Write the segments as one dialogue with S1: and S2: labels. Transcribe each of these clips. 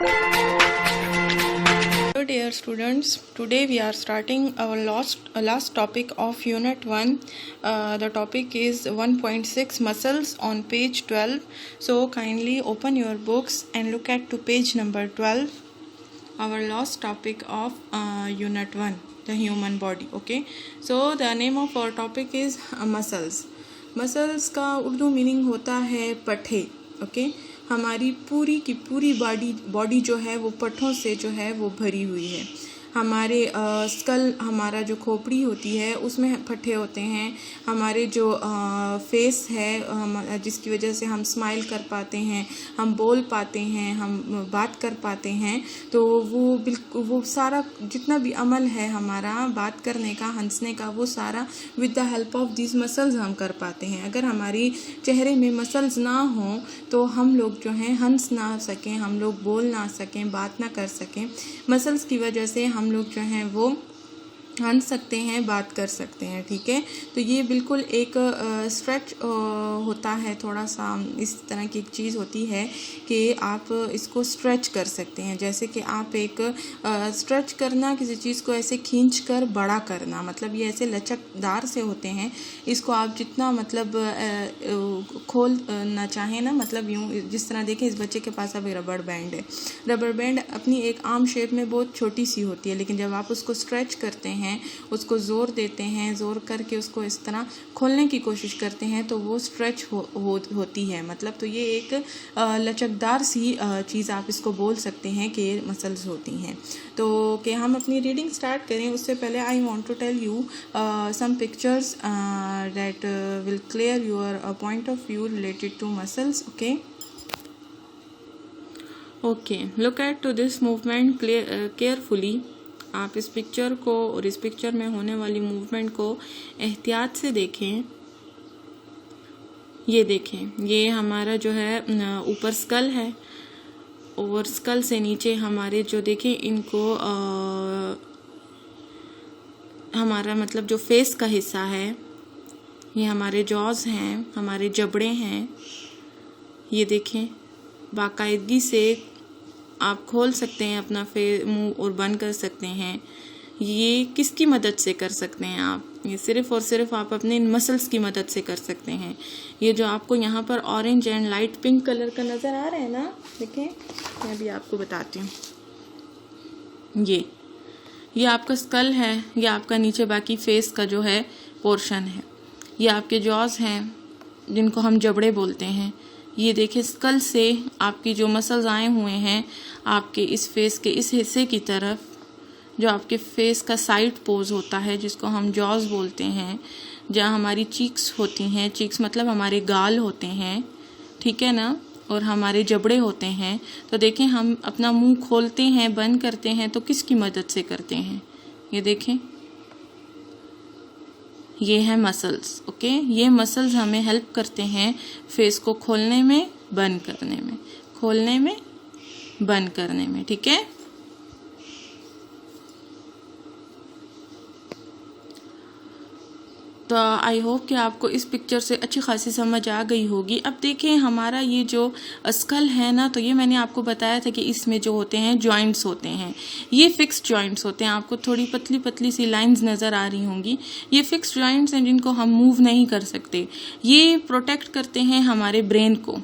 S1: Hello dear students, today we are starting our last topic of unit 1. The topic is 1.6 muscles on page 12. So kindly open your books and look at to page number 12. Our last topic of unit 1, the human body. Okay, so the name of our topic is muscles. Muscles का Urdu meaning होता है पट्ठे. Okay, हमारी पूरी की पूरी body जो है वो पट्ठों से जो है वो भरी हुई है. हमारे स्कल, हमारा जो खोपड़ी होती है उसमें पट्ठे होते हैं. हमारे जो फेस है जिसकी वजह से हम स्माइल कर पाते हैं, हम बोल पाते हैं, हम बात कर पाते हैं, तो वो सारा जितना भी अमल है हमारा बात करने का, हंसने का, वो सारा with the help of this muscles हम कर पाते हैं. अगर हमारी चेहरे में मसल्स ना हों तो हम लोग जो हैं हंस ना सकें, हम लोग बोल ना सकें, बात ना कर सकें. मसल्स की वजह से हम लोग जो हैं वो हंस सकते हैं, बात कर सकते हैं. ठीक है, तो ये बिल्कुल एक स्ट्रेच होता है, थोड़ा सा इस तरह की एक चीज़ होती है कि आप इसको स्ट्रेच कर सकते हैं. जैसे कि आप एक स्ट्रेच करना, किसी चीज़ को ऐसे खींच कर बड़ा करना, मतलब ये ऐसे लचकदार से होते हैं. इसको आप जितना मतलब खोल ना चाहें ना, मतलब यूँ जिस तरह देखें इस बच्चे के पास अब रबड़ बैंड है. रबड़ बैंड अपनी एक आर्म शेप में बहुत छोटी सी होती है, लेकिन जब आप उसको स्ट्रेच करते हैं, उसको जोर देते हैं, जोर करके उसको इस तरह खोलने की कोशिश करते हैं तो वो स्ट्रेच होती है. मतलब तो ये एक लचकदार सी चीज़ आप इसको बोल सकते हैं कि मसल्स होती हैं. तो कि हम अपनी रीडिंग स्टार्ट करें उससे पहले I want to tell you some pictures that will clear your point of view related to muscles. Okay, look at to this movement carefully. आप इस पिक्चर को और इस पिक्चर में होने वाली मूवमेंट को एहतियात से देखें. ये देखें, ये हमारा जो है ऊपर स्कल है और स्कल से नीचे हमारे जो देखें इनको हमारा मतलब जो फेस का हिस्सा है, ये हमारे जॉज हैं, हमारे जबड़े हैं. ये देखें, बाकायदगी से आप खोल सकते हैं अपना मुंह और बंद कर सकते हैं. ये किसकी मदद से कर सकते हैं आप? ये सिर्फ और सिर्फ आप अपने मसल्स की मदद से कर सकते हैं. ये जो आपको यहाँ पर orange and light pink colour का नज़र आ रहा है ना, देखें, मैं भी आपको बताती हूँ. ये आपका स्कल है, ये आपका नीचे बाकी फेस का जो है पोर्शन है. ये आपके जॉज हैं जिनको हम जबड़े बोलते हैं. ये देखिए, स्कल से आपकी जो मसल्स आए हुए हैं आपके इस फेस के इस हिस्से की तरफ, जो आपके फेस का साइड पोज होता है जिसको हम जॉज बोलते हैं, जहाँ हमारी चीक्स होती हैं. चीक्स मतलब हमारे गाल होते हैं, ठीक है ना, और हमारे जबड़े होते हैं. तो देखें, हम अपना मुंह खोलते हैं, बंद करते हैं तो किसकी मदद से करते हैं? ये देखें, ये है मसल्स. ओके, ये मसल्स हमें हेल्प करते हैं फेस को खोलने में, बंद करने में, खोलने में, बंद करने में. ठीक है, तो आई होप कि आपको इस पिक्चर से अच्छी खासी समझ आ गई होगी. अब देखें, हमारा ये जो स्कल है ना, तो ये मैंने आपको बताया था कि इसमें जो होते हैं जॉइंट्स होते हैं, ये फिक्स जॉइंट्स होते हैं. आपको थोड़ी पतली पतली सी लाइंस नज़र आ रही होंगी. ये फिक्स जॉइंट्स हैं जिनको हम मूव नहीं कर सकते. ये प्रोटेक्ट करते हैं हमारे ब्रेन को.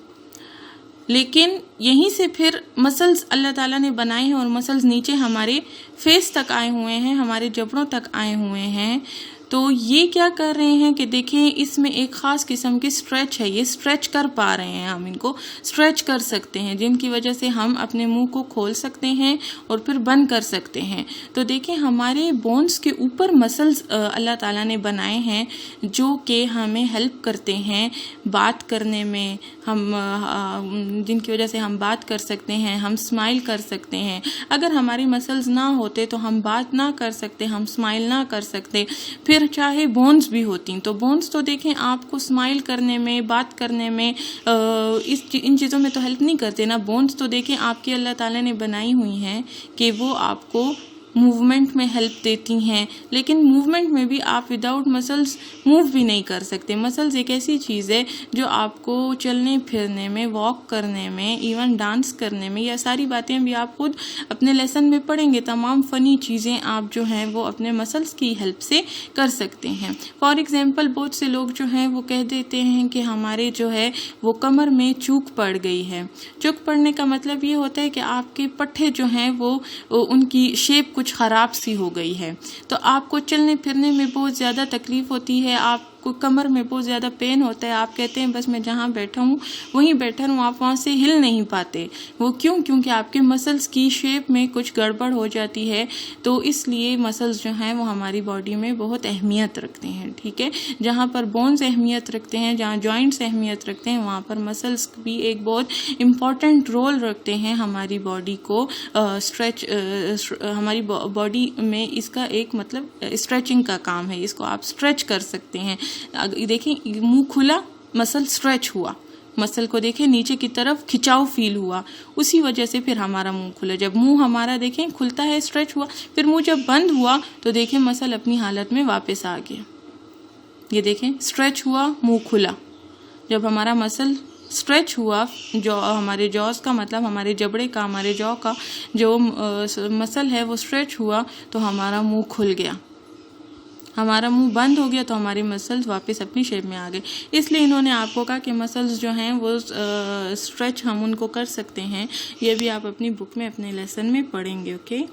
S1: लेकिन यहीं से फिर मसल्स अल्लाह ताला ने बनाए हैं और मसल्स नीचे हमारे फेस तक आए हुए हैं, हमारे जबड़ों तक आए हुए हैं. तो ये क्या कर रहे हैं कि देखें, इसमें एक ख़ास किस्म की स्ट्रेच है. ये स्ट्रेच कर पा रहे हैं, हम इनको स्ट्रेच कर सकते हैं, जिनकी वजह से हम अपने मुंह को खोल सकते हैं और फिर बंद कर सकते हैं. तो देखें, हमारे बोन्स के ऊपर मसल्स अल्लाह ताला ने बनाए हैं जो कि हमें हेल्प करते हैं बात करने में. हम जिनकी वजह से हम बात कर सकते हैं, हम स्माइल कर सकते हैं. अगर हमारी मसल्स ना होते तो हम बात ना कर सकते, हम स्माइल ना कर सकते. फिर चाहे बोन्स भी होती, तो बोन्स तो देखें आपको स्माइल करने में, बात करने में, इन चीज़ों में तो हेल्प नहीं करते ना. बोन्स तो देखें आपकी अल्लाह ताला ने बनाई हुई हैं कि वो आपको मूवमेंट में हेल्प देती हैं, लेकिन मूवमेंट में भी आप विदाउट मसल्स मूव भी नहीं कर सकते। मसल्स एक ऐसी चीज़ है जो आपको चलने फिरने में, वॉक करने में, इवन डांस करने में, यह सारी बातें भी आप खुद अपने लेसन में पढ़ेंगे। तमाम फ़नी चीज़ें आप जो हैं वो अपने मसल्स की हेल्प से कर सकते हैं। फॉर एग्जांपल बहुत से लोग जो हैं वो कह देते हैं कि हमारे जो है वो कमर में चूक पड़ गई है। चूक पड़ने का मतलब ये होता है कि आपके पट्टे जो हैं वो उनकी शेप कुछ ख़राब सी हो गई है, तो आपको चलने फिरने में बहुत ज़्यादा तकलीफ़ होती है, आपको कमर में बहुत ज़्यादा पेन होता है। आप कहते हैं बस मैं जहाँ बैठा हूँ वहीं बैठा हूँ, आप वहाँ से हिल नहीं पाते। वो क्यों? क्योंकि आपके मसल्स की शेप में कुछ गड़बड़ हो जाती है। तो इसलिए मसल्स जो हैं वो हमारी बॉडी में बहुत अहमियत रखते हैं, ठीक है। जहाँ पर बोन्स अहमियत रखते हैं, जहाँ जॉइंट्स अहमियत रखते हैं, वहाँ पर मसल्स भी एक बहुत इम्पॉर्टेंट रोल रखते हैं हमारी बॉडी को स्ट्रेच, हमारी बॉडी में इसका एक मतलब स्ट्रेचिंग का काम है। इसको आप स्ट्रेच कर सकते हैं। देखिए मुंह खुला, मसल स्ट्रेच हुआ, मसल को देखें नीचे की तरफ खिंचाव फील हुआ, उसी वजह से फिर हमारा मुंह खुला। जब मुंह हमारा देखें खुलता है, स्ट्रेच हुआ, फिर मुंह जब बंद हुआ तो देखें मसल अपनी हालत में वापस आ गया। ये देखें स्ट्रेच हुआ, मुंह खुला। जब हमारा मसल स्ट्रेच हुआ, जो हमारे जॉस का मतलब हमारे जबड़े का, हमारे जॉ का जो मसल है वो स्ट्रेच हुआ तो हमारा मुंह खुल गया। हमारा मुंह बंद हो गया तो हमारी मसल्स वापस अपनी शेप में आ गए। इसलिए इन्होंने आपको कहा कि मसल्स जो हैं वो स्ट्रेच हम उनको कर सकते हैं। ये भी आप अपनी बुक में अपने लेसन में पढ़ेंगे। ओके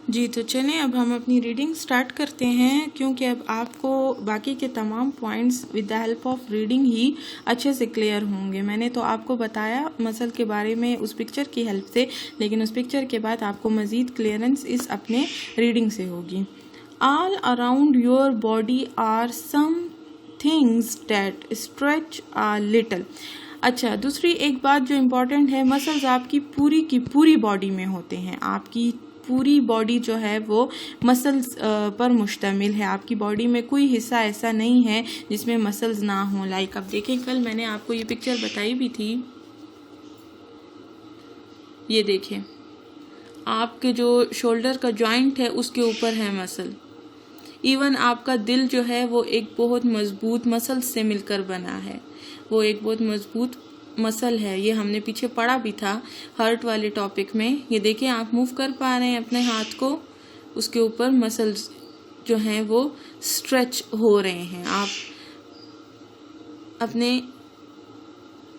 S1: जी, तो चलें अब हम अपनी रीडिंग स्टार्ट करते हैं, क्योंकि अब आपको बाकी के तमाम points with the help of reading ही अच्छे से क्लियर होंगे। मैंने तो आपको बताया मसल के बारे में उस पिक्चर की हेल्प से, लेकिन उस पिक्चर के बाद आपको मज़ीद क्लियरेंस इस अपने रीडिंग से होगी। All around your body are some things that stretch a little। अच्छा, दूसरी एक बात जो इम्पोर्टेंट है, मसल्स आपकी पूरी की पूरी बॉडी में होते हैं। आपकी पूरी बॉडी जो है वो मसल्स पर मुश्तमिल है। आपकी बॉडी में कोई हिस्सा ऐसा नहीं है जिसमें मसल्स ना हो। लाइक अब देखें, कल मैंने आपको ये पिक्चर बताई भी थी। ये देखें, आपके जो शोल्डर का जॉइंट है उसके ऊपर है मसल। इवन आपका दिल जो है वो एक बहुत मजबूत मसल से मिलकर बना है, वो एक बहुत मजबूत मसल है। ये हमने पीछे पढ़ा भी था हार्ट वाले टॉपिक में। ये देखिए आप मूव कर पा रहे हैं अपने हाथ को, उसके ऊपर मसल्स जो हैं वो स्ट्रेच हो रहे हैं। आप अपने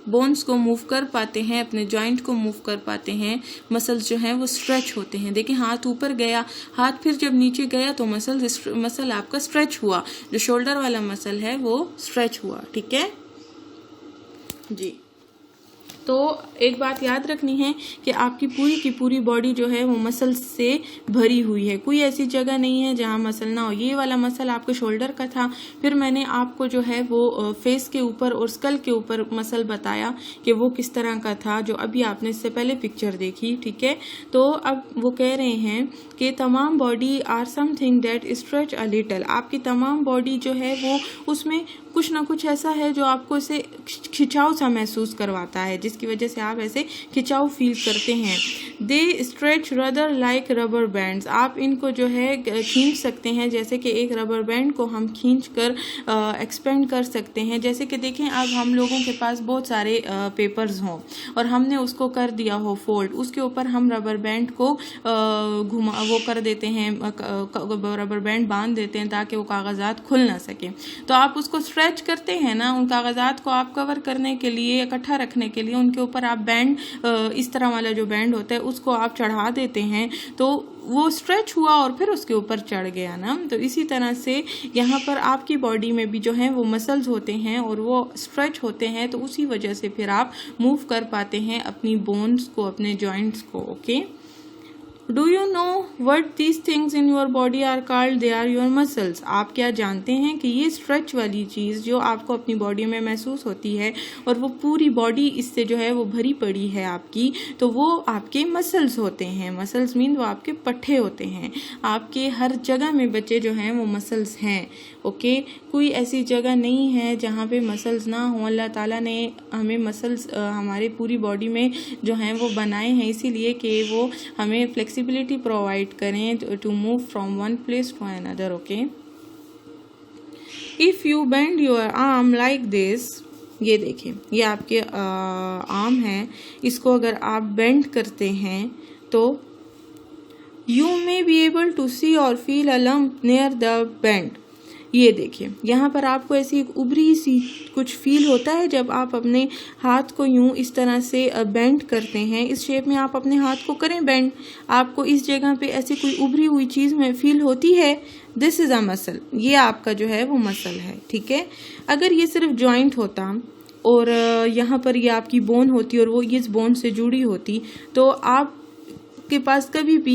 S1: बोन्स को मूव कर पाते हैं, अपने जॉइंट को मूव कर पाते हैं, मसल्स जो हैं वो स्ट्रेच होते हैं। देखिए हाथ ऊपर गया, हाथ फिर जब नीचे गया तो मसल आपका स्ट्रेच हुआ। जो शोल्डर वाला मसल है वो स्ट्रेच हुआ, ठीक है जी। तो एक बात याद रखनी है कि आपकी पूरी की पूरी बॉडी जो है वो मसल से भरी हुई है। कोई ऐसी जगह नहीं है जहां मसल ना हो। ये वाला मसल आपके शोल्डर का था, फिर मैंने आपको जो है वो फेस के ऊपर और स्कल के ऊपर मसल बताया कि वो किस तरह का था, जो अभी आपने इससे पहले पिक्चर देखी, ठीक है। तो अब वो कह रहे हैं कि तमाम body or something that stretch a little. आपकी तमाम बॉडी जो है वो उसमें कुछ ना कुछ ऐसा है जो आपको इसे खिंचाव सा महसूस करवाता है, जिसकी वजह से आप ऐसे खिंचाव फील करते हैं। They stretch rather like rubber bands. आप इनको जो है खींच सकते हैं, जैसे कि एक रबर बैंड को हम खींच कर एक्सपेंड कर सकते हैं। जैसे कि देखें अब हम लोगों के पास बहुत सारे पेपर्स हों और हमने उसको कर दिया हो फोल्ड, उसके ऊपर हम रबर बैंड को घुमा वो कर देते हैं, रबर बैंड बांध देते हैं ताकि वो कागजात खुल ना सके। तो आप उसको स्ट्रेच करते हैं ना, उन कागजात को आप कवर करने के लिए, इकट्ठा रखने के लिए उनके ऊपर आप बैंड, इस तरह वाला जो बैंड होता है उसको आप चढ़ा देते हैं, तो वो स्ट्रेच हुआ और फिर उसके ऊपर चढ़ गया ना। तो इसी तरह से यहाँ पर आपकी बॉडी में भी जो है वो मसल्स होते हैं और वो स्ट्रेच होते हैं, तो उसी वजह से फिर आप मूव कर पाते हैं अपनी बोन्स को, अपने जॉइंट्स को। Okay, do you know what these things in your body are called? They are your muscles. आप क्या जानते हैं कि ये स्ट्रेच वाली चीज़ जो आपको अपनी बॉडी में महसूस होती है और वो पूरी बॉडी इससे जो है वो भरी पड़ी है आपकी, तो वो आपके मसल्स होते हैं। मसल्स मीन वो आपके पट्टे होते हैं। आपके हर जगह में बच्चे जो हैं वो मसल्स हैं। ओके। कोई ऐसी जगह नहीं है जहाँ पे मसल्स ना हो। अल्लाह ताला ने हमें मसल्स हमारे पूरी बॉडी में जो हैं वो बनाए हैं इसीलिए कि वो हमें फ्लेक्सिबिलिटी प्रोवाइड करें to move from one place to another, okay. If you bend your arm like this, ये देखिए ये आपके आर्म है, इसको अगर आप बेंड करते हैं तो you may be able to see और feel a lump near the bend. ये देखिए यहाँ पर आपको ऐसी एक उभरी सी कुछ फील होता है जब आप अपने हाथ को यूं इस तरह से बेंड करते हैं। इस शेप में आप अपने हाथ को करें बेंड, आपको इस जगह पे ऐसी कोई उभरी हुई चीज़ में फील होती है। दिस इज़ अ मसल, ये आपका जो है वो मसल है, ठीक है। अगर ये सिर्फ जॉइंट होता और यहाँ पर ये आपकी बोन होती और वो इस बोन से जुड़ी होती तो आप के पास कभी भी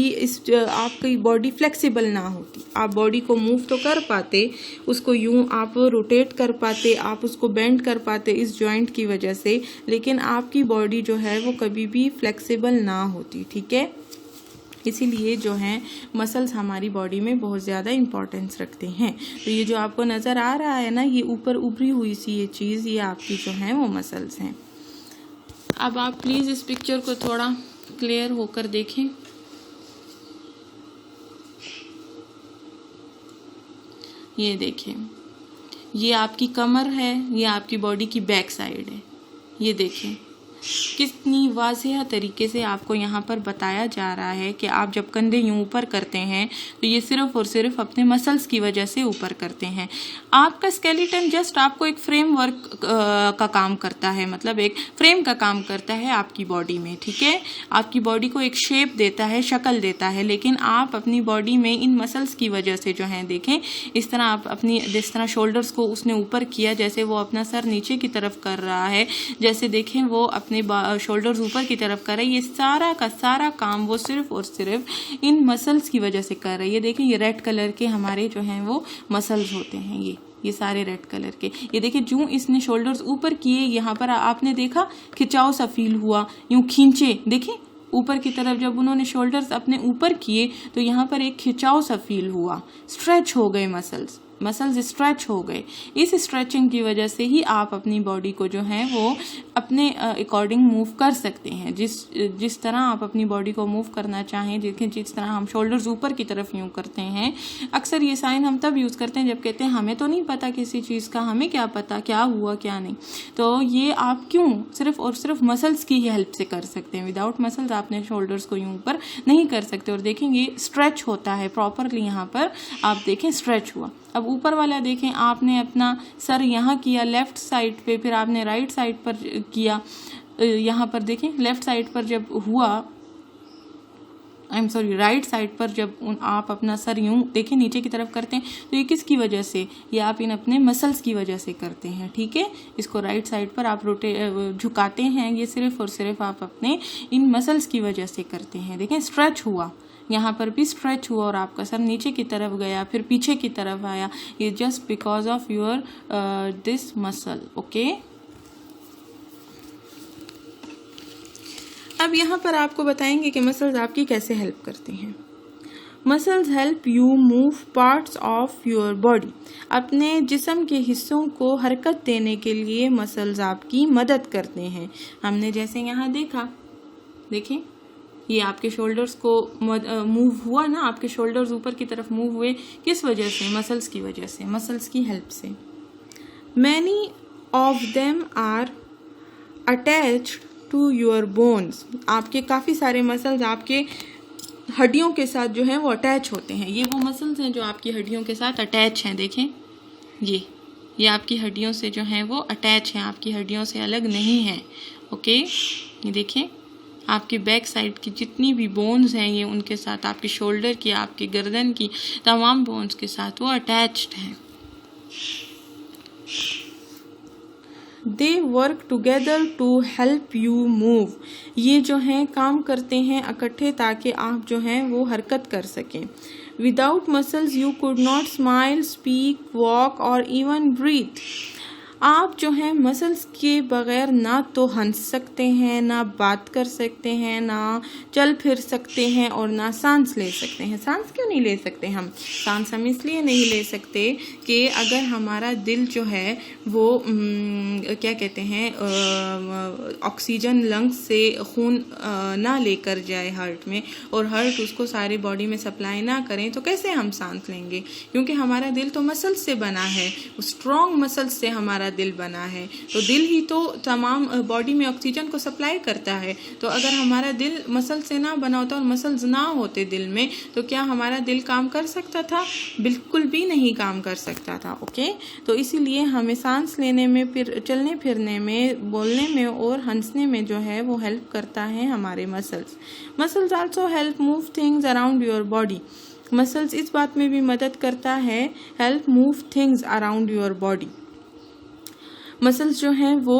S1: आपकी बॉडी फ्लेक्सिबल ना होती। आप बॉडी को मूव तो कर पाते, उसको यूं आप रोटेट कर पाते, आप उसको बेंड कर पाते इस जॉइंट की वजह से, लेकिन आपकी बॉडी जो है वो कभी भी फ्लेक्सिबल ना होती, ठीक है। इसीलिए जो है मसल्स हमारी बॉडी में बहुत ज़्यादा इम्पोर्टेंस रखते हैं। तो ये जो आपको नज़र आ रहा है ना, ये ऊपर उभरी हुई सी ये चीज़, ये आपकी जो है वो मसल्स हैं। अब आप प्लीज़ इस पिक्चर को थोड़ा क्लियर होकर देखें। ये देखिए ये आपकी कमर है, ये आपकी बॉडी की बैक साइड है। ये देखिए कितनी वाज़ेह तरीके से आपको यहाँ पर बताया जा रहा है कि आप जब कंधे यूँ ऊपर करते हैं तो ये सिर्फ और सिर्फ अपने मसल्स की वजह से ऊपर करते हैं। आपका स्केलेटन जस्ट आपको एक फ्रेमवर्क का काम करता है, मतलब एक फ्रेम का काम करता है आपकी बॉडी में, ठीक है। आपकी बॉडी को एक शेप देता है, शक्ल देता है, लेकिन आप अपनी बॉडी में इन मसल्स की वजह से जो है देखें इस तरह आप अपनी जिस तरह शोल्डर्स को उसने ऊपर किया, जैसे वो अपना सर नीचे की तरफ कर रहा है, जैसे देखें वो अपने शोल्डर्स ऊपर की तरफ कर रहे हैं, ये सारा का सारा काम वो सिर्फ और सिर्फ इन मसल्स की वजह से कर रही है। ये देखें ये रेड कलर के हमारे जो हैं वो मसल्स होते हैं, ये सारे रेड कलर के। ये देखिए जो इसने शोल्डर्स ऊपर किए, यहाँ पर आपने देखा खिंचाव सा फील हुआ, यूं खींचे, देखें ऊपर की तरफ जब उन्होंने शोल्डर्स अपने ऊपर किए तो यहाँ पर एक खिंचाव सा फील हुआ, स्ट्रेच हो गए मसल्स स्ट्रेच हो गए। इस स्ट्रेचिंग की वजह से ही आप अपनी बॉडी को जो है वो अपने अकॉर्डिंग मूव कर सकते हैं, जिस तरह आप अपनी बॉडी को मूव करना चाहें। देखें जिस तरह हम शोल्डर्स ऊपर की तरफ यूं करते हैं, अक्सर ये साइन हम तब यूज़ करते हैं जब कहते हैं हमें तो नहीं पता किसी चीज़ का, हमें क्या पता क्या हुआ क्या नहीं। तो ये आप क्यों सिर्फ और सिर्फ मसल्स की ही हेल्प से कर सकते हैं। विदाउट मसल्स आपने शोल्डर्स को यूं ऊपर नहीं कर सकते। और देखेंगे स्ट्रेच होता है प्रॉपरली, यहाँ पर आप देखें स्ट्रेच हुआ। अब ऊपर वाला देखें, आपने अपना सर यहाँ किया लेफ्ट साइड पे, फिर आपने राइट साइड पर किया, यहाँ पर देखें लेफ्ट साइड पर जब हुआ, राइट साइड पर जब आप अपना सर यूं देखें नीचे की तरफ करते हैं तो ये किसकी वजह से, ये आप इन अपने मसल्स की वजह से करते हैं, ठीक है। इसको राइट साइड पर आप झुकाते हैं, ये सिर्फ और सिर्फ आप अपने इन मसल्स की वजह से करते हैं। देखें स्ट्रेच हुआ, यहाँ पर भी स्ट्रेच हुआ और आपका सर नीचे की तरफ गया फिर पीछे की तरफ आया, ये just because of your this muscle, okay. अब यहाँ पर आपको बताएंगे कि मसल्स आपकी कैसे हेल्प करते हैं। Muscles help you move parts of your body. अपने जिस्म के हिस्सों को हरकत देने के लिए मसल्स आपकी मदद करते हैं। हमने जैसे यहाँ देखा, देखें ये आपके शोल्डर्स को मूव हुआ ना, आपके शोल्डर्स ऊपर की तरफ मूव हुए, किस वजह से, मसल्स की वजह से, मसल्स की हेल्प से। Many of them are attached to your bones. आपके काफ़ी सारे मसल्स आपके हड्डियों के साथ जो हैं वो अटैच होते हैं। ये वो मसल्स हैं जो आपकी हड्डियों के साथ अटैच हैं। देखें ये आपकी हड्डियों से जो हैं वो अटैच हैं, आपकी हड्डियों से अलग नहीं हैं, ओके। ये देखें आपकी बैक साइड की जितनी भी बोन्स हैं ये उनके साथ, आपके शोल्डर की, आपकी गर्दन की तमाम बोन्स के साथ वो अटैच्ड हैं। They work together to help you move. ये जो हैं काम करते हैं इकट्ठे ताकि आप जो हैं वो हरकत कर सकें। Without muscles you could not smile, speak, walk और इवन ब्रीथ। आप जो है मसल्स के बगैर ना तो हंस सकते हैं, ना बात कर सकते हैं, ना चल फिर सकते हैं और ना सांस ले सकते हैं। सांस क्यों नहीं ले सकते हम? सांस हम इसलिए नहीं ले सकते कि अगर हमारा दिल जो है वो क्या कहते हैं ऑक्सीजन लंग्स से खून ना लेकर जाए हार्ट में और हार्ट उसको सारी बॉडी में सप्लाई ना करें तो कैसे हम सांस लेंगे? क्योंकि हमारा दिल तो मसल्स से बना है, स्ट्रॉन्ग मसल्स से हमारा दिल बना है, तो दिल ही तो तमाम बॉडी में ऑक्सीजन को सप्लाई करता है। तो अगर हमारा दिल मसल से ना बना होता और मसल्स ना होते दिल में तो क्या हमारा दिल काम कर सकता था? बिल्कुल भी नहीं काम कर सकता था। ओके, तो इसीलिए हमें सांस लेने में, फिर चलने फिरने में, बोलने में और हंसने में जो है वो हेल्प करता है हमारे muscles. Muscles also help move things around your body. Muscles इस बात में भी मदद करता है, help move things around your body. Muscles जो हैं वो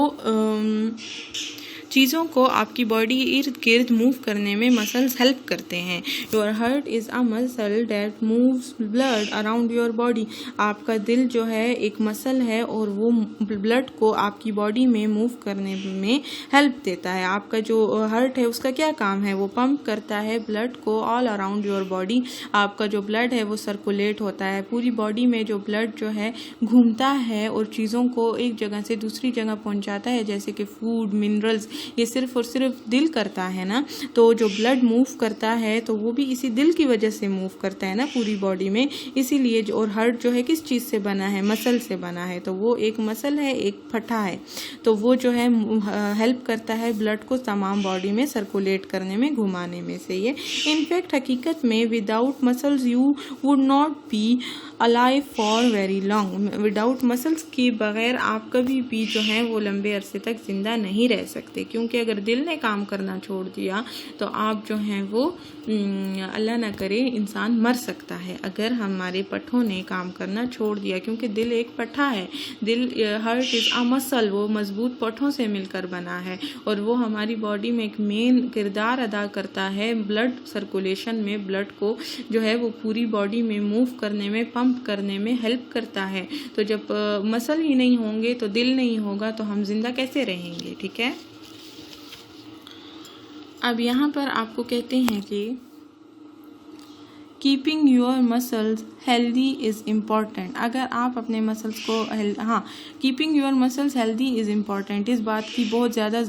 S1: चीज़ों को आपकी बॉडी इर्द गिर्द मूव करने में मसल्स हेल्प करते हैं। Your heart is a muscle that moves blood around your body. आपका दिल जो है एक मसल है और वो ब्लड को आपकी बॉडी में मूव करने में हेल्प देता है। आपका जो हार्ट है उसका क्या काम है? वो पंप करता है ब्लड को ऑल अराउंड योर बॉडी। आपका जो ब्लड है वो सर्कुलेट होता है पूरी बॉडी में, जो ब्लड जो है घूमता है और चीज़ों को एक जगह से दूसरी जगह पहुंचाता है, जैसे कि फूड, मिनरल्स, ये सिर्फ और सिर्फ दिल करता है ना। तो जो ब्लड मूव करता है तो वो भी इसी दिल की वजह से मूव करता है ना पूरी बॉडी में। इसीलिए जो और हार्ट जो है किस चीज़ से बना है? मसल से बना है। तो वो एक मसल है, एक फटा है, तो वो जो है हेल्प करता है ब्लड को तमाम बॉडी में सर्कुलेट करने में, घुमाने में से ये। इनफैक्ट हकीकत में without muscles you would not be alive for very long. Without muscles के बगैर आप कभी भी जो है वो लंबे अरसे तक जिंदा नहीं रह सकते, क्योंकि अगर दिल ने काम करना छोड़ दिया तो आप जो हैं वो अल्लाह ना करे इंसान मर सकता है अगर हमारे पट्ठों ने काम करना छोड़ दिया, क्योंकि दिल एक पट्ठा है। दिल, हार्ट इज़ अ मसल, वो मजबूत पट्ठों से मिलकर बना है और वो हमारी बॉडी में एक मेन किरदार अदा करता है ब्लड सर्कुलेशन में। ब्लड को जो है वो पूरी बॉडी में मूव करने में, पंप करने में हेल्प करता है। तो जब मसल ही नहीं होंगे तो दिल नहीं होगा तो हम जिंदा कैसे रहेंगे? ठीक है, अब यहाँ पर आपको कहते हैं कि keeping your muscles healthy is important. अगर आप अपने मसल्स को keeping your muscles healthy is important. इस बात की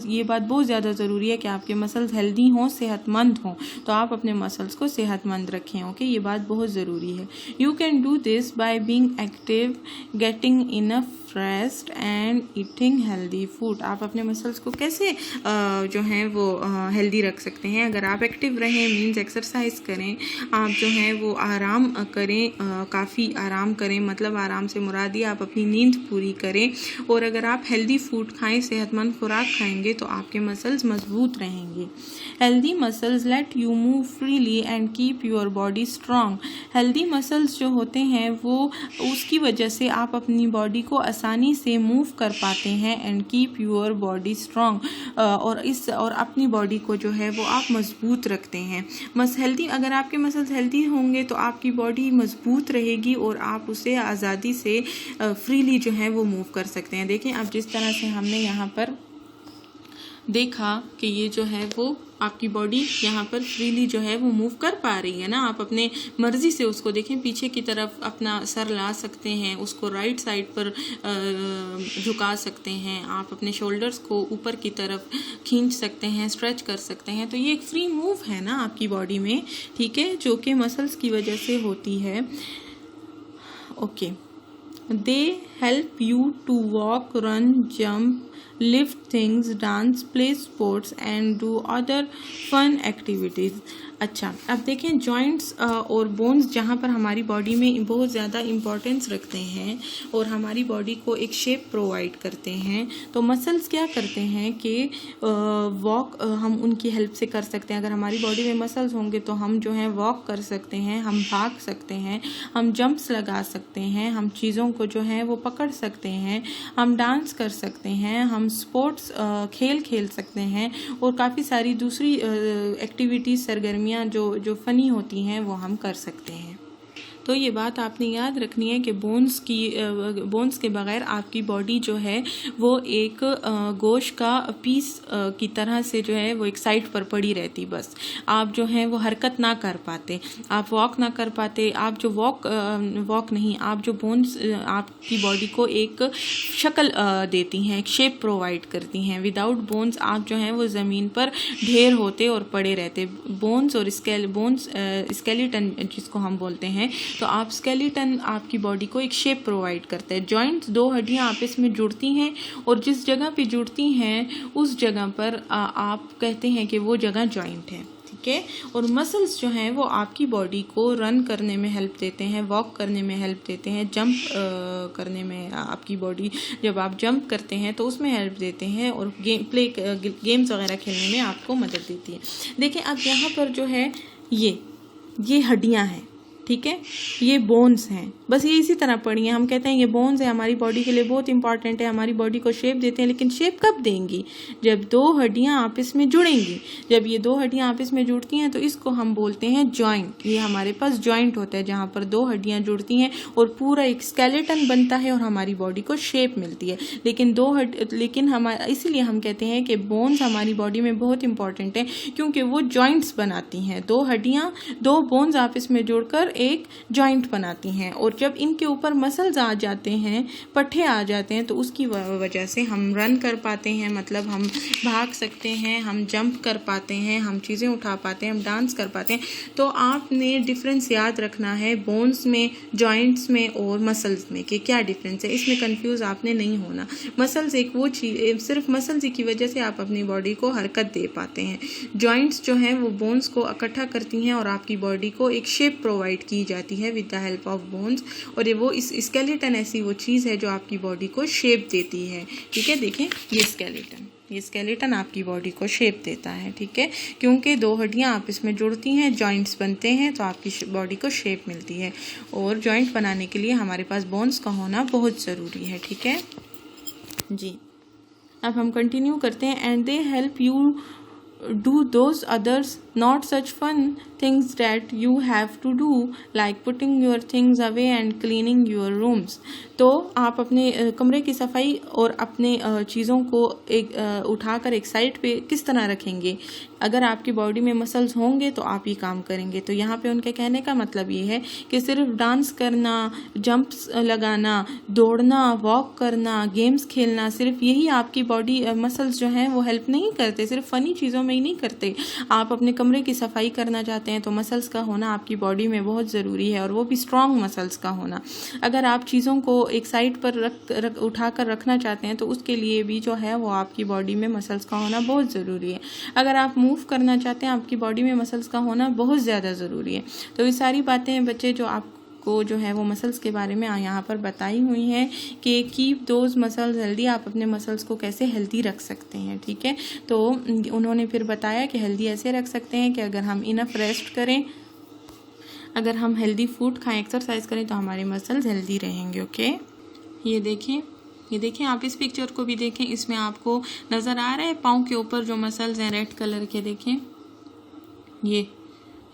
S1: ये बात बहुत ज़्यादा ज़रूरी है कि आपके मसल्स हेल्दी हों, सेहतमंद हों, तो आप अपने मसल्स को सेहतमंद रखें। ओके, ये बात बहुत ज़रूरी है। You can do this by being active, getting enough rest and eating healthy food. आप अपने मसल्स को कैसे जो है वो हेल्दी रख सकते हैं? अगर आप एक्टिव रहें, मीन्स एक्सरसाइज करें, आप जो है वो आराम करें, काफ़ी आराम करें, मतलब आराम से मुराद ये आप अपनी नींद पूरी करें, और अगर आप हेल्दी फूड खाएं, सेहतमंद खुराक खाएंगे तो आपके मसल्स मजबूत रहेंगे। Healthy muscles let you move freely and keep your body strong. Healthy muscles जो होते हैं वो उसकी वजह से आप अपनी बॉडी को आसानी से मूव कर पाते हैं and keep your body strong, और अपनी बॉडी को जो है वो आप मजबूत रखते हैं। अगर आपके मसल्स हेल्दी होंगे तो आपकी बॉडी मजबूत रहेगी और आप उसे आज़ादी से फ्रीली जो है वो मूव कर सकते हैं। देखें, अब जिस तरह से हमने यहाँ पर देखा कि ये जो है वो आपकी बॉडी यहाँ पर फ्रीली जो है वो मूव कर पा रही है ना। आप अपने मर्जी से उसको देखें, पीछे की तरफ अपना सर ला सकते हैं, उसको राइट साइड पर झुका सकते हैं, आप अपने शोल्डर्स को ऊपर की तरफ खींच सकते हैं, स्ट्रेच कर सकते हैं। तो ये एक फ्री मूव है ना आपकी बॉडी में, ठीक है, जो कि मसल्स की वजह से होती है। Okay, they help you to walk, run, jump, lift things, dance, play sports and do other fun activities। अच्छा, अब देखें जॉइंट्स और बोन्स जहाँ पर हमारी बॉडी में बहुत ज़्यादा इम्पोर्टेंस रखते हैं और हमारी बॉडी को एक शेप प्रोवाइड करते हैं, तो मसल्स क्या करते हैं कि वॉक हम उनकी हेल्प से कर सकते हैं। अगर हमारी बॉडी में मसल्स होंगे तो हम जो हैं वॉक कर सकते हैं, हम भाग सकते हैं, हम जंप्स लगा सकते हैं, हम चीज़ों को जो है वो पकड़ सकते हैं, हम डांस कर सकते हैं, हम स्पोर्ट्स खेल सकते हैं और काफ़ी सारी दूसरी एक्टिविटीज़, सरगर्मियाँ जो फ़नी होती हैं वो हम कर सकते हैं। तो ये बात आपने याद रखनी है कि बोन्स के बगैर आपकी बॉडी जो है वो एक गोश्त का पीस की तरह से जो है वो एक साइड पर पड़ी रहती, बस आप जो है वो हरकत ना कर पाते, आप वॉक ना कर पाते। आप जो वॉक नहीं, आप जो बोन्स आपकी बॉडी को एक शक्ल देती हैं, एक शेप प्रोवाइड करती हैं। विदाउट बोन्स आप जो हैं वो ज़मीन पर ढेर होते और पड़े रहते। बोन्स और स्केलेटन जिसको हम बोलते हैं, तो आप स्केलेटन आपकी बॉडी को एक शेप प्रोवाइड करता है। जॉइंट्स दो हड्डियां आपस में जुड़ती हैं और जिस जगह पे जुड़ती हैं उस जगह पर आप कहते हैं कि वो जगह जॉइंट है, ठीक है। और मसल्स जो हैं वो आपकी बॉडी को रन करने में हेल्प देते हैं, वॉक करने में हेल्प देते हैं, जंप करने में आपकी बॉडी जब आप जंप करते हैं तो उसमें हेल्प देते हैं और गेम्स वगैरह खेलने में आपको मदद देती है। देखिए अब यहाँ पर जो है ये हड्डियाँ हैं, ठीक है, ये बोन्स हैं, बस ये इसी तरह पड़ी हैं। हम कहते हैं ये बोन्स है, हमारी बॉडी के लिए बहुत इंपॉर्टेंट है, हमारी बॉडी को शेप देते हैं। लेकिन शेप कब देंगी? जब दो हड्डियां आपस में जुड़ेंगी। जब ये दो हड्डियां आपस में जुड़ती हैं तो इसको हम बोलते हैं जॉइंट। ये हमारे पास जॉइंट होता है जहाँ पर दो हड्डियां जुड़ती हैं और पूरा एक स्केलेटन बनता है और हमारी बॉडी को शेप मिलती है। लेकिन हमारा इसीलिए हम कहते हैं कि बोन्स हमारी बॉडी में बहुत इंपॉर्टेंट है, क्योंकि वो जॉइंट्स बनाती हैं। दो हड्डियां, दो बोन्स आपस में जुड़कर एक जॉइंट बनाती हैं और जब इनके ऊपर मसल्स आ जाते हैं, पट्टे आ जाते हैं, तो उसकी वजह से हम रन कर पाते हैं, मतलब हम भाग सकते हैं, हम जंप कर पाते हैं, हम चीज़ें उठा पाते हैं, हम डांस कर पाते हैं। तो आपने डिफरेंस याद रखना है बोन्स में, जॉइंट्स में और मसल्स में कि क्या डिफरेंस है। इसमें कंफ्यूज आपने नहीं होना। मसल्स एक वो चीज़, सिर्फ मसल्स की वजह से आप अपनी बॉडी को हरकत दे पाते हैं। जॉइंट्स जो हैं वो बोन्स को इकट्ठा करती हैं और आपकी बॉडी को एक शेप प्रोवाइड की जाती है with the help of bones. और ये वो इस स्केलेटन ऐसी वो चीज़ है जो आपकी बॉडी को शेप देती है, ठीक है। देखें ये स्केलेटन आपकी बॉडी को शेप देता है, ठीक है, क्योंकि दो हड्डियां आपस में जुड़ती हैं, जॉइंट्स बनते हैं तो आपकी बॉडी को शेप मिलती है। और जॉइंट बनाने के लिए हमारे पास बोन्स का होना बहुत ज़रूरी है, ठीक है जी। अब हम कंटिन्यू करते हैं। And they help you do those others not such fun things that you have to do, like putting your things away and cleaning your rooms। तो आप अपने कमरे की सफाई और अपने चीज़ों को उठाकर एक साइड पे किस तरह रखेंगे। अगर आपकी बॉडी में मसल्स होंगे तो आप ये काम करेंगे। तो यहाँ पे उनके कहने का मतलब ये है कि सिर्फ डांस करना, जंप्स लगाना, दौड़ना, वॉक करना, गेम्स खेलना, सिर्फ यही आपकी बॉडी मसल्स जो हैं वो हेल्प नहीं करते, सिर्फ फ़नी चीज़ों में ही नहीं करते। आप अपने कमरे की सफाई करना चाहते हैं तो मसल्स का होना आपकी बॉडी में बहुत ज़रूरी है, और वो भी स्ट्रॉन्ग मसल्स का होना। अगर आप चीज़ों को एक साइड पर उठाकर रखना चाहते हैं तो उसके लिए भी जो है वो आपकी बॉडी में मसल्स का होना बहुत ज़रूरी है। अगर आप मूव करना चाहते हैं, आपकी बॉडी में मसल्स का होना बहुत ज़्यादा ज़रूरी है। तो ये सारी बातें बच्चे जो आपको जो है वो मसल्स के बारे में यहाँ पर बताई हुई हैं कि कीप दोज मसल्स हेल्दी, आप अपने मसल्स को कैसे हेल्दी रख सकते हैं, ठीक है। तो उन्होंने फिर बताया कि हेल्दी ऐसे रख सकते हैं कि अगर हम इनफ रेस्ट करें, अगर हम हेल्दी फूड खाएं, एक्सरसाइज करें तो हमारे मसल्स हेल्दी रहेंगे, ओके। ये देखें आप इस पिक्चर को भी देखें, इसमें आपको नज़र आ रहा है पाँव के ऊपर जो मसल्स हैं रेड कलर के, देखें ये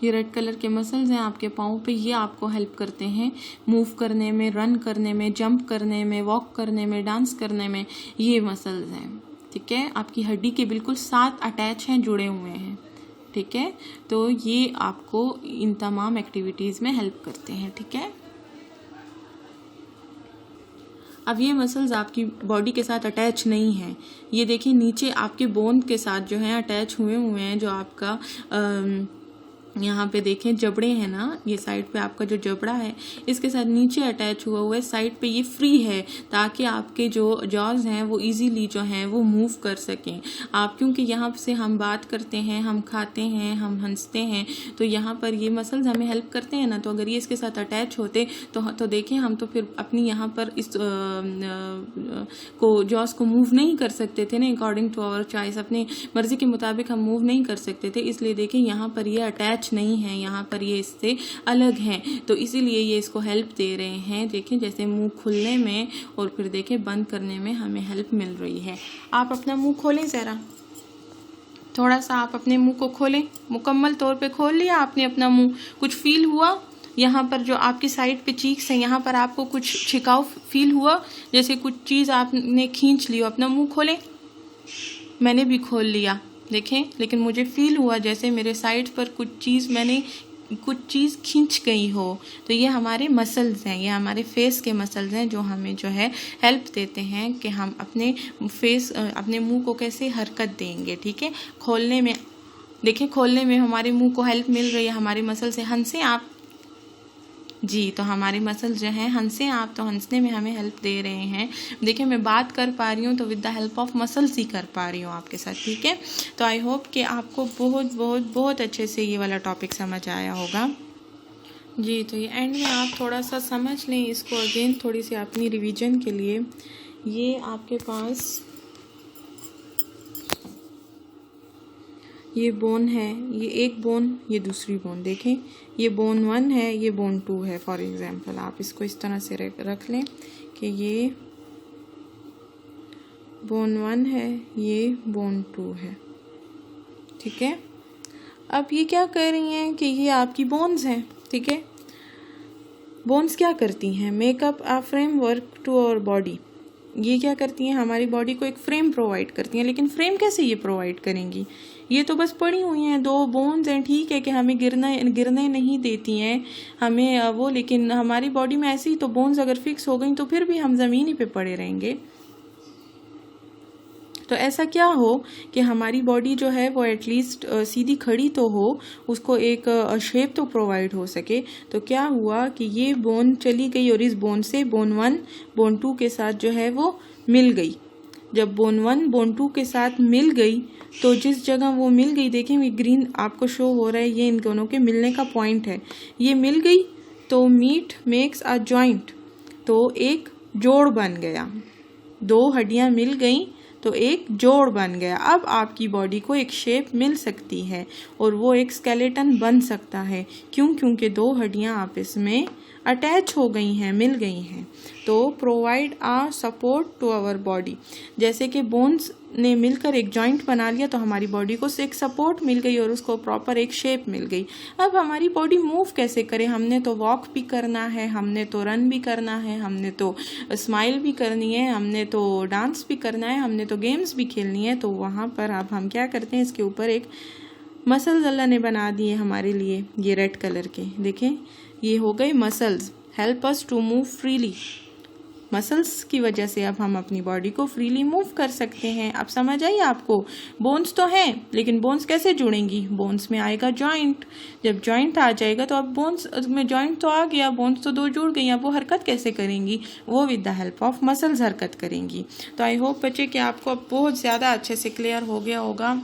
S1: रेड कलर के मसल्स हैं आपके पाँव पे। ये आपको हेल्प करते हैं मूव करने में, रन करने में, जंप करने में, वॉक करने में, डांस करने में। ये मसल्स हैं, ठीक है, आपकी हड्डी के बिल्कुल साथ अटैच हैं, जुड़े हुए हैं, ठीक है। तो ये आपको इन तमाम एक्टिविटीज़ में हेल्प करते हैं, ठीक है। अब ये मसल्स आपकी बॉडी के साथ अटैच नहीं हैं, ये देखिए नीचे आपके बोन के साथ जो है अटैच हुए हैं। जो आपका यहाँ पे देखें जबड़े हैं ना, ये साइड पे आपका जो जबड़ा है इसके साथ नीचे अटैच हुआ है, साइड पे ये फ्री है ताकि आपके जो जॉज हैं वो इजीली जो हैं वो मूव कर सकें आप। क्योंकि यहाँ से हम बात करते हैं, हम खाते हैं, हम हंसते हैं, तो यहाँ पर ये मसल्स हमें हेल्प करते हैं ना। तो अगर ये इसके साथ अटैच होते तो देखें हम तो फिर अपनी यहाँ पर इस जॉज को मूव नहीं कर सकते थे ना, अकॉर्डिंग टू आवर चॉइस, अपनी मर्जी के मुताबिक हम मूव नहीं कर सकते थे। इसलिए देखें यहाँ पर ये अटैच नहीं है, यहाँ पर ये इससे अलग हैं, तो इसीलिए ये इसको हेल्प दे रहे हैं। देखें जैसे मुंह खुलने में और फिर देखें बंद करने में हमें हेल्प मिल रही है। आप अपना मुंह खोलें ज़रा, थोड़ा सा आप अपने मुंह को खोलें, मुकम्मल तौर पे खोल लिया आपने अपना मुंह, कुछ फील हुआ यहाँ पर जो आपकी साइड पे चीक्स हैं, यहाँ पर आपको कुछ छिकाव फील हुआ, जैसे कुछ चीज़ आपने खींच ली हो। अपना मुंह खोलें, मैंने भी खोल लिया, देखें, लेकिन मुझे फील हुआ जैसे मेरे साइड पर कुछ चीज़ खींच गई हो। तो ये हमारे मसल्स हैं, ये हमारे फेस के मसल्स हैं जो हमें जो है हेल्प देते हैं कि हम अपने मुंह को कैसे हरकत देंगे। ठीक है, खोलने में, देखें, खोलने में हमारे मुंह को हेल्प मिल रही है हमारे मसल से। हंसें आप जी, तो हमारे मसल्स जो हैं, हंसें आप, तो हंसने में हमें हेल्प दे रहे हैं। देखिए, मैं बात कर पा रही हूँ तो with the help of muscles ही कर पा रही हूँ आपके साथ। ठीक है, तो आई होप कि आपको बहुत बहुत बहुत अच्छे से ये वाला टॉपिक समझ आया होगा। जी, तो ये एंड में आप थोड़ा सा समझ लें इसको अगेन, थोड़ी सी अपनी रिवीजन के लिए। ये आपके पास ये बोन है, ये एक बोन, ये दूसरी बोन, देखें, ये बोन 1 है, ये बोन 2 है। फॉर एग्जांपल आप इसको इस तरह से रख लें कि ये बोन 1 है, ये बोन 2 है। ठीक है, अब ये क्या कर रही हैं कि ये आपकी बोन्स हैं। ठीक है, बोन्स क्या करती हैं? Make up a framework to our body. ये क्या करती हैं? हमारी बॉडी को एक फ्रेम प्रोवाइड करती हैं। लेकिन फ्रेम कैसे ये प्रोवाइड करेंगी? ये तो बस पड़ी हुई हैं, 2 बोन्स हैं, ठीक है, कि हमें गिरने नहीं देती हैं हमें वो, लेकिन हमारी बॉडी में ऐसी तो बोन्स अगर फिक्स हो गई तो फिर भी हम ज़मीन ही पे पड़े रहेंगे। तो ऐसा क्या हो कि हमारी बॉडी जो है वो एटलीस्ट सीधी खड़ी तो हो, उसको एक शेप तो प्रोवाइड हो सके। तो क्या हुआ कि ये बोन चली गई और इस बोन से बोन 1 बोन 2 के साथ जो है वो मिल गई। जब बोन 1 बोन 2 के साथ मिल गई तो जिस जगह वो मिल गई, देखें ये ग्रीन आपको शो हो रहा है, ये इन दोनों के मिलने का पॉइंट है। ये मिल गई तो मीट मेक्स अ जॉइंट, तो एक जोड़ बन गया। 2 हड्डियां मिल गई तो एक जोड़ बन गया। अब आपकी बॉडी को एक शेप मिल सकती है और वो एक स्केलेटन बन सकता है। क्यों? क्योंकि 2 हड्डियां आपस में अटैच हो गई हैं, मिल गई हैं। तो provide a support to our body. जैसे कि बोन्स ने मिलकर एक जॉइंट बना लिया तो हमारी बॉडी को एक सपोर्ट मिल गई और उसको प्रॉपर एक शेप मिल गई। अब हमारी बॉडी मूव कैसे करे? हमने तो वॉक भी करना है, हमने तो रन भी करना है, हमने तो स्माइल भी करनी है, हमने तो डांस भी करना है, हमने तो गेम्स भी खेलनी है। तो वहाँ पर अब हम क्या करते हैं, इसके ऊपर एक मसल्स अल्लाह ने बना दिए हमारे लिए, ये रेड कलर के, देखें, ये हो गए muscles, help us to move freely. Muscles की वजह से अब हम अपनी बॉडी को फ्रीली मूव कर सकते हैं। अब समझ आई आपको? बोन्स तो हैं, लेकिन बोन्स कैसे जुड़ेंगी? बोन्स में आएगा जॉइंट। जब जॉइंट आ जाएगा तो अब बोन्स में जॉइंट तो आ गया, बोन्स तो 2 जुड़ गई, अब वो हरकत कैसे करेंगी? वो with the help of muscles हरकत करेंगी। तो आई होप बच्चे कि आपको अब बहुत ज़्यादा अच्छे से क्लियर हो गया होगा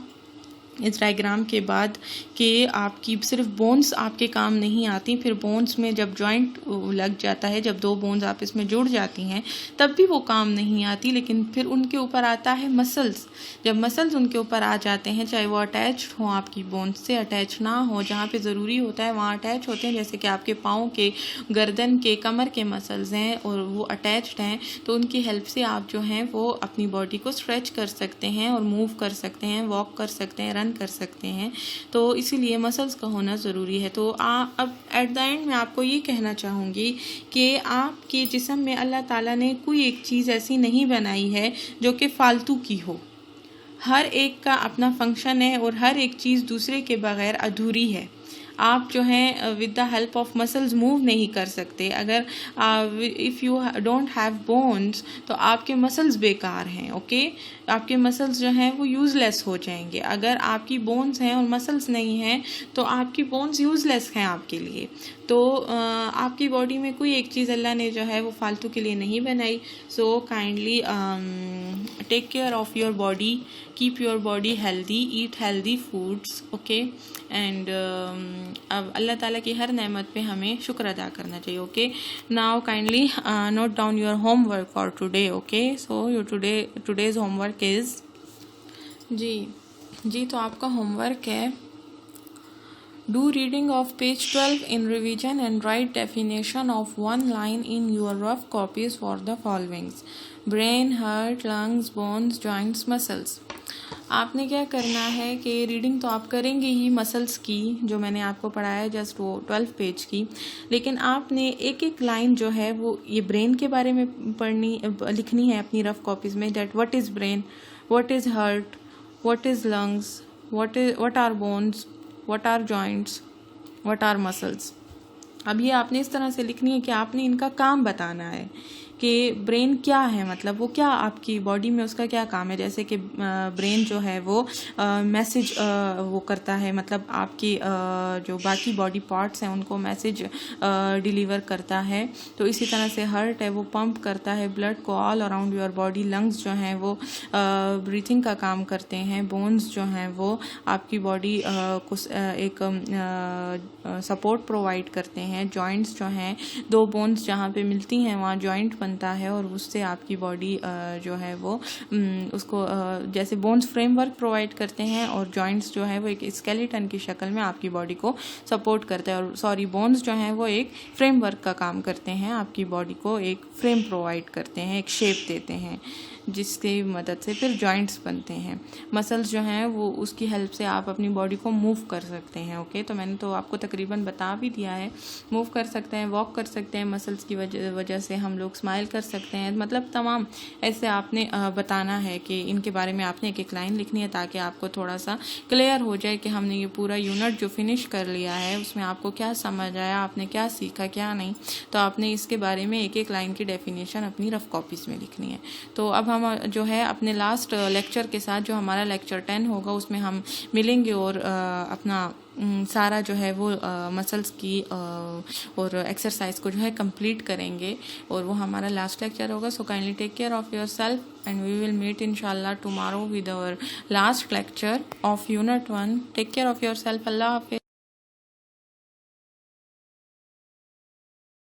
S1: इस डायग्राम के बाद कि आपकी सिर्फ बोन्स आपके काम नहीं आती, फिर बोन्स में जब जॉइंट लग जाता है, जब 2 बोन्स आपस में जुड़ जाती हैं तब भी वो काम नहीं आती, लेकिन फिर उनके ऊपर आता है मसल्स। जब मसल्स उनके ऊपर आ जाते हैं, चाहे वो अटैच हो आपकी बोन्स से, अटैच ना हो, जहाँ पे ज़रूरी होता है वहाँ अटैच होते हैं, जैसे कि आपके पाँव के, गर्दन के, कमर के मसल्स हैं और वो अटैच्ड हैं, तो उनकी हेल्प से आप जो हैं वो अपनी बॉडी को स्ट्रेच कर सकते हैं और मूव कर सकते हैं, वॉक कर सकते हैं, रन कर सकते हैं। तो इसीलिए मसल्स का होना ज़रूरी है। तो अब एट द एंड मैं आपको ये कहना चाहूँगी कि आपके जिस्म में अल्लाह ताला ने कोई एक चीज़ ऐसी नहीं बनाई है जो कि फालतू की हो। हर एक का अपना फंक्शन है और हर एक चीज़ दूसरे के बगैर अधूरी है। आप जो हैं with the help of muscles move नहीं कर सकते। अगर if you don't have bones तो आपके मसल्स बेकार हैं, ओके? आपके मसल्स जो हैं वो यूज़लेस हो जाएंगे। अगर आपकी बोन्स हैं और मसल्स नहीं हैं तो आपकी बोन्स यूज़लेस हैं आपके लिए। तो आपकी बॉडी में कोई एक चीज़ अल्लाह ने जो है वो फालतू के लिए नहीं बनाई। So kindly take care of your body, keep your body healthy, eat healthy foods, okay? And अब अल्लाह ताला की हर नेमत पे हमें शुक्र अदा करना चाहिए, okay? Now kindly note down your homework for today, okay? So your today's homework is जी तो आपका होमवर्क है, do reading of page 12 in revision and write definition of one line in your rough copies for the followings: brain, heart, lungs, bones, joints, muscles. आपने क्या करना है कि reading तो आप करेंगे ही मसल्स की, जो मैंने आपको पढ़ाया है जस्ट वो 12 पेज की, लेकिन आपने एक एक लाइन जो है वो ये ब्रेन के बारे में लिखनी है अपनी रफ कॉपीज़ में। That what is brain, what is heart, what is lungs, what are bones, what are joints, what are muscles. अब ये आपने इस तरह से लिखनी है कि आपने इनका काम बताना है कि ब्रेन क्या है, मतलब वो क्या आपकी बॉडी में उसका क्या काम है। जैसे कि ब्रेन जो है वो मैसेज वो करता है, मतलब आपकी जो बाकी बॉडी पार्ट्स हैं उनको मैसेज डिलीवर करता है। तो इसी तरह से हार्ट है वो पंप करता है ब्लड को all around your body. Lungs जो हैं वो ब्रीथिंग का काम करते हैं। बोन्स जो हैं वो आपकी बॉडी को एक सपोर्ट प्रोवाइड करते हैं। जॉइंट्स जो हैं, दो बोन्स जहाँ पे मिलती हैं वहाँ जॉइंट बनता है और उससे आपकी बॉडी जो है वो उसको जैसे बोन्स फ्रेमवर्क प्रोवाइड करते हैं और जॉइंट्स जो है वो एक स्केलेटन की शक्ल में आपकी बॉडी को सपोर्ट करते हैं। और बोन्स जो हैं वो एक फ्रेमवर्क का काम करते हैं, आपकी बॉडी को एक फ्रेम प्रोवाइड करते हैं, एक शेप देते हैं, जिसकी मदद से फिर जॉइंट्स बनते हैं। मसल्स जो हैं वो उसकी हेल्प से आप अपनी बॉडी को मूव कर सकते हैं। ओके, तो मैंने तो आपको तकरीबन बता भी दिया है। मूव कर सकते हैं, वॉक कर सकते हैं, मसल्स की वजह से हम लोग स्माइल कर सकते हैं, मतलब तमाम ऐसे आपने बताना है कि इनके बारे में आपने एक एक लाइन लिखनी है, ताकि आपको थोड़ा सा क्लियर हो जाए कि हमने ये पूरा यूनिट जो फिनिश कर लिया है उसमें आपको क्या समझ आया, आपने क्या सीखा क्या नहीं। तो आपने इसके बारे में एक एक लाइन की डेफिनेशन अपनी रफ कॉपीज़ में लिखनी है। तो अब हम जो है अपने लास्ट लेक्चर के साथ, जो हमारा लेक्चर 10 होगा, उसमें हम मिलेंगे और अपना सारा जो है वो मसल्स की और एक्सरसाइज को जो है कंप्लीट करेंगे और वो हमारा लास्ट लेक्चर होगा। So kindly take care of yourself and we will meet इंशाल्लाह tomorrow with our last lecture of unit 1। Take care of yourself. अल्लाह हाफिज़।